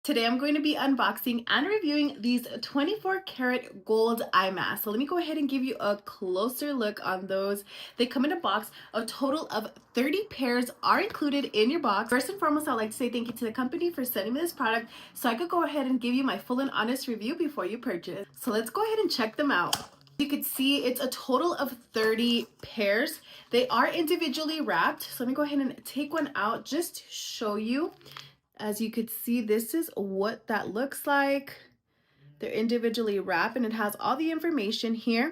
Today I'm going to be unboxing and reviewing these 24 karat gold eye masks. So let me go ahead and give you a closer look on those. They come in a box. A total of 30 pairs are included in your box. First and foremost, I'd like to say thank you to the company for sending me this product so I could go ahead and give you my full and honest review before you purchase. So let's go ahead and check them out. You could see it's a total of 30 pairs. They are individually wrapped. So let me go ahead and take one out just to show you. As you could see, this is what that looks like. They're individually wrapped and it has all the information here.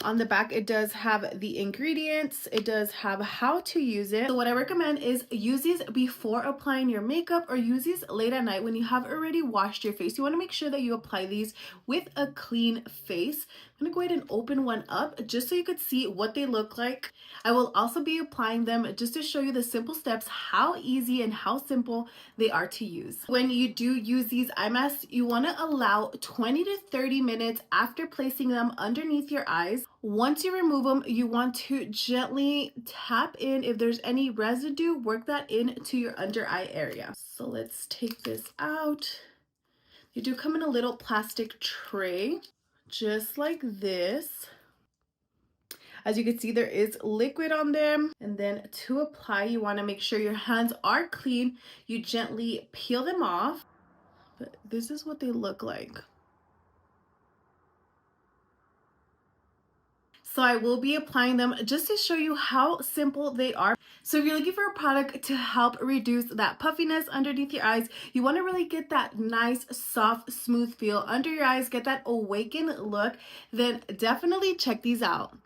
On the back, it does have the ingredients. It does have how to use it. So what I recommend is use these before applying your makeup or use these late at night when you have already washed your face. You want to make sure that you apply these with a clean face. I'm going to go ahead and open one up just so you could see what they look like. I will also be applying them just to show you the simple steps, how easy and how simple they are to use. When you do use these eye masks, you want to allow 20 to 30 minutes after placing them underneath your eyes. Once you remove them, you want to gently tap in. If there's any residue, work that into your under eye area. So let's take this out. They do come in a little plastic tray, just like this. As you can see, there is liquid on them. And then to apply, you want to make sure your hands are clean. You gently peel them off. But this is what they look like. So I will be applying them just to show you how simple they are. So if you're looking for a product to help reduce that puffiness underneath your eyes, you want to really get that nice, soft, smooth feel under your eyes, get that awakened look, then definitely check these out.